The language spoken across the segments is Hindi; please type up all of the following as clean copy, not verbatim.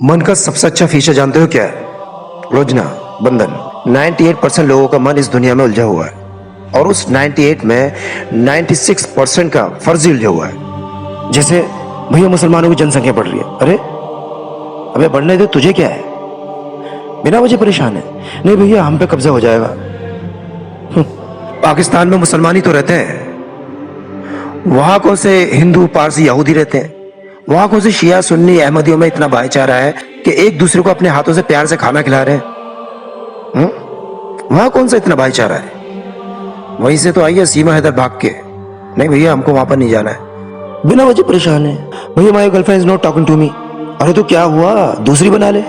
मन का सबसे अच्छा फीचर जानते हो क्या है? रोजना, बंधन। 98% लोगों का मन इस दुनिया में उलझा हुआ है और उस 98 में 96% का फर्जी उलझा हुआ है। जैसे भैया मुसलमानों की जनसंख्या बढ़ रही है। अरे अबे बढ़ने दे, तुझे क्या है? बिना वजह परेशान है। नहीं भैया, हम पे कब्जा हो जाएगा। पाकिस्तान में मुसलमान ही तो रहते हैं। वहां कौन से हिंदू पारसी यहूदी रहते हैं? वहां कौन से शिया सुन्नी अहमदियों में इतना भाईचारा है कि एक दूसरे को अपने हाथों से प्यार से खाना खिला रहे हैं? वहां कौन सा इतना भाईचारा है? वहीं से तो आइए सीमा हैदर भाग के। नहीं भैया, हमको वहां पर नहीं जाना है। बिना वजह परेशान है। भैया my girlfriend is not talking to me. अरे तो क्या हुआ, दूसरी बना ले।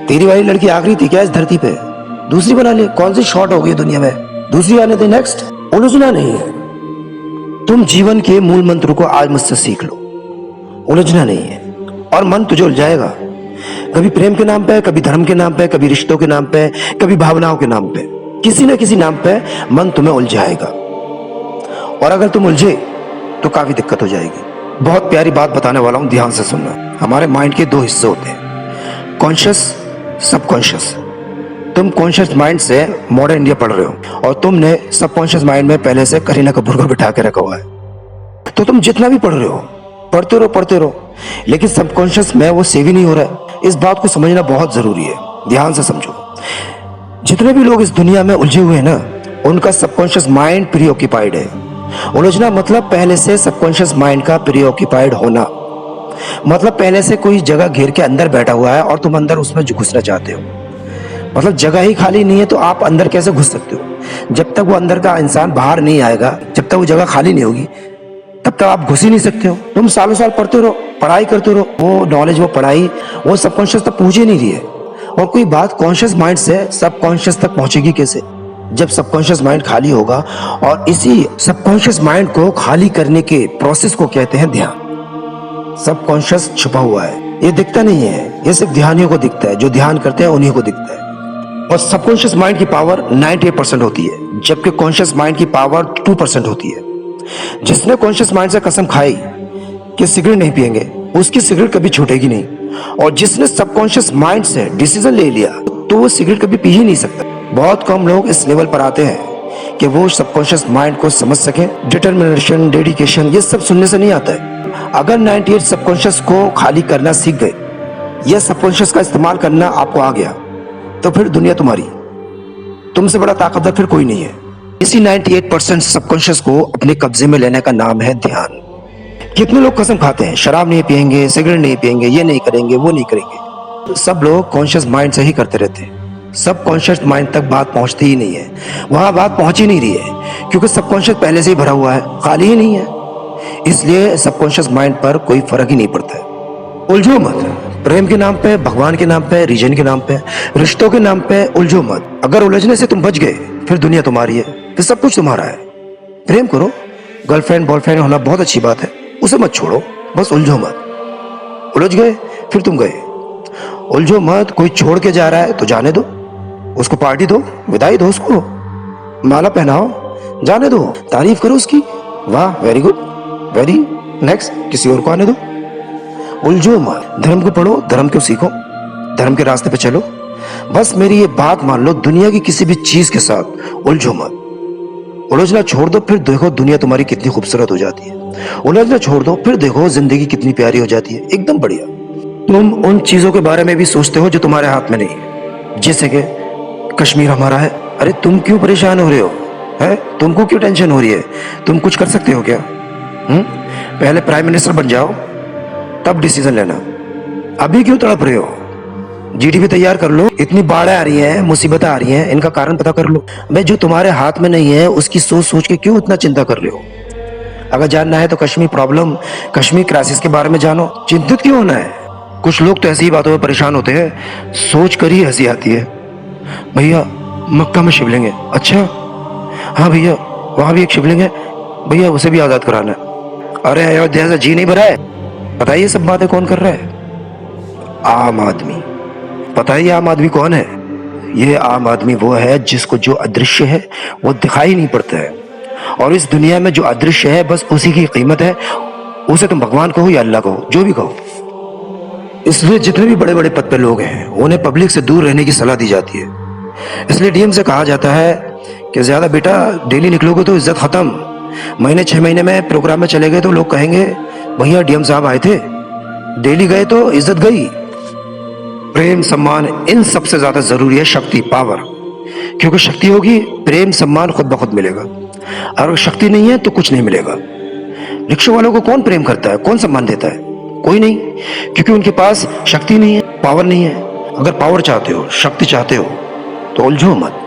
तेरी वाली लड़की आखिरी थी क्या इस धरती पे? दूसरी बना ले। कौन सी शॉर्ट हो गई दुनिया में? दूसरी आने दे। नेक्स्ट। उलझना नहीं है। तुम जीवन के मूल मंत्र को आज मुझसे सीख लो। उलझना नहीं है और मन तुझे उलझाएगा। कभी प्रेम के नाम पे, कभी धर्म के नाम पे, कभी रिश्तों के नाम पे, कभी भावनाओं के नाम पे, किसी न किसी नाम पे मन तुम्हें उलझाएगा। और अगर तुम उलझे तो काफी दिक्कत हो जाएगी। बहुत प्यारी बात बताने वाला हूं, ध्यान से सुनना। हमारे माइंड के दो हिस्से होते हैं, कॉन्शियस, सबकॉन्शियस। तुम कॉन्शियस माइंड से मॉडर्न इंडिया पढ़ रहे हो और तुमने सबकॉन्शियस माइंड में पहले से करीना कपूर को बिठा के रखा हुआ है। तो तुम जितना भी पढ़ रहे हो, पढ़ते रहो, लेकिन सबकॉन्शियस में वो सेव ही नहीं हो रहा है। इस बात को समझना बहुत जरूरी है। ध्यान से समझो। जितने भी लोग इस दुनिया में उलझे हुए हैं ना, उनका सबकॉन्शियस माइंड प्रीऑक्यूपाइड है। उलझना मतलब पहले से सबकॉन्शियस माइंड का प्रीऑक्यूपाइड होना। मतलब पहले से कोई जगह घेर के अंदर बैठा हुआ है और तुम अंदर उसमें घुसना चाहते हो। मतलब जगह ही खाली नहीं है तो आप अंदर कैसे घुस सकते हो? जब तक वो अंदर का इंसान बाहर नहीं आएगा, जब तक वो जगह खाली नहीं होगी, तब तक आप घुस ही नहीं सकते हो। तुम सालों साल पढ़ते रहो, पढ़ाई करते रहो, वो नॉलेज, वो पढ़ाई, वो सबकॉन्शियस तक पहुंच ही नहीं रही है। और कोई बात कॉन्शियस माइंड से सबकॉन्शियस तक पहुंचेगी कैसे? जब सबकॉन्शियस माइंड खाली होगा। और इसी सबकॉन्शियस माइंड को खाली करने के प्रोसेस को कहते हैं ध्यान। सबकॉन्शियस छुपा हुआ है, ये दिखता नहीं है, ये सिर्फ ध्यानियों को दिखता है। जो ध्यान करते हैं उन्हीं को दिखता है। और सबकॉन्शियस माइंड की पावर 98% होती है, जबकि कॉन्शियस माइंड की पावर 2% होती है। जिसने कॉन्शियस माइंड से कसम खाई कि सिगरेट नहीं पिएंगे, उसकी सिगरेट कभी छूटेगी नहीं। और जिसने सबकॉन्शियस माइंड से डिसीजन ले लिया तो वो सिगरेट कभी पी ही नहीं सकता। बहुत कम लोग इस लेवल पर आते हैं कि वो सबकॉन्शियस माइंड को समझ सकें। डिटर्मिनेशन, डेडिकेशन, ये सब सुनने से नहीं आता है। अगर 98 सबकॉन्शियस को खाली करना सीख गए, यह सबकॉन्शियस का इस्तेमाल करना आपको आ गया, तो फिर दुनिया तुम्हारी। तुमसे बड़ा ताकतवर फिर कोई नहीं है। इसी 98% सबकॉन्शियस को अपने कब्जे में लेने का नाम है ध्यान। कितने लोग कसम खाते हैं शराब नहीं पिएंगे, सिगरेट नहीं पिएंगे, ये नहीं करेंगे, वो नहीं करेंगे। तो सब लोग कॉन्शियस माइंड से ही करते रहते हैं। सबकॉन्शियस माइंड तक बात पहुंचती ही नहीं है। वहां बात पहुंच ही नहीं रही है क्योंकि सबकॉन्शियस पहले से ही भरा हुआ है, खाली ही नहीं है। इसलिए सबकॉन्शियस माइंड पर कोई फर्क ही नहीं पड़ता है। उलझो मत। प्रेम के नाम पे, भगवान के नाम पे, रीजन के नाम पे, रिश्तों के नाम पे उलझो मत। अगर उलझने से तुम बच गए, फिर दुनिया तुम्हारी है, फिर सब कुछ तुम्हारा है। प्रेम करो, गर्लफ्रेंड बॉयफ्रेंड होना बहुत अच्छी बात है, उसे मत छोड़ो, बस उलझो मत। उलझ गए फिर तुम गए। उलझो मत। कोई छोड़ के जा रहा है तो जाने दो, उसको पार्टी दो, विदाई दो, उसको माला पहनाओ, जाने दो, तारीफ करो उसकी, वाह वेरी गुड, वेरी नेक्स्ट, किसी और को आने दो। उलझो मत। धर्म को पढ़ो, धर्म को सीखो, धर्म के रास्ते पे चलो। बस मेरी ये बात मान लो, दुनिया की किसी भी चीज के साथ उलझो मत। उलझना छोड़ दो, फिर देखो दुनिया तुम्हारी कितनी खूबसूरत हो जाती है। उलझना छोड़ दो, फिर देखो जिंदगी कितनी प्यारी हो जाती है, एकदम बढ़िया। तुम उन चीजों के बारे में भी सोचते हो जो तुम्हारे हाथ में नहीं है, जैसे कि कश्मीर हमारा है। अरे तुम क्यों परेशान हो रहे हो? है तुमको क्यों टेंशन हो रही है? तुम कुछ कर सकते हो क्या? पहले प्राइम मिनिस्टर बन जाओ, तब डिसीजन लेना। अभी क्यों तड़प रहे हो? जीडीपी तैयार कर लो। इतनी बाढ़ें आ रही हैं, मुसीबतें आ रही हैं, इनका कारण पता कर लो। मैं जो तुम्हारे हाथ में नहीं है उसकी सोच सोच के क्यों इतना चिंता कर रहे हो? अगर जानना है तो कश्मीर प्रॉब्लम, कश्मीर क्राइसिस के बारे में जानो। चिंतित क्यों होना है? कुछ लोग तो ऐसी ही बातों में परेशान होते हैं, सोच कर ही हंसी आती है। भैया मक्का में शिवलिंग है। अच्छा हाँ भैया, वहां भी एक शिवलिंग है भैया, उसे भी आजाद कराना है। अरे अयोध्या से जी नहीं भरा है। बताइए सब बातें कौन कर रहा है? आम आदमी। पता है ये आम आदमी कौन है? ये आम आदमी वो है जिसको जो अदृश्य है वो दिखाई नहीं पड़ता है। और इस दुनिया में जो अदृश्य है बस उसी की कीमत है। उसे तुम भगवान कहो या अल्लाह कहो, जो भी कहो। इसलिए जितने भी बड़े बड़े पद पे लोग हैं उन्हें पब्लिक से दूर रहने की सलाह दी जाती है। इसलिए डीएम से कहा जाता है कि ज्यादा बेटा डेली निकलोगे तो इज्जत खत्म। महीने 6 महीने में प्रोग्राम में चले गए तो लोग कहेंगे भैया डीएम साहब आए थे, डेली गए तो इज्जत गई। प्रेम सम्मान इन सबसे ज्यादा जरूरी है शक्ति, पावर। क्योंकि शक्ति होगी प्रेम सम्मान खुद ब खुद मिलेगा, और अगर शक्ति नहीं है तो कुछ नहीं मिलेगा। रिक्शा वालों को कौन प्रेम करता है, कौन सम्मान देता है? कोई नहीं, क्योंकि उनके पास शक्ति नहीं है, पावर नहीं है। अगर पावर चाहते हो, शक्ति चाहते हो तो उलझो मत।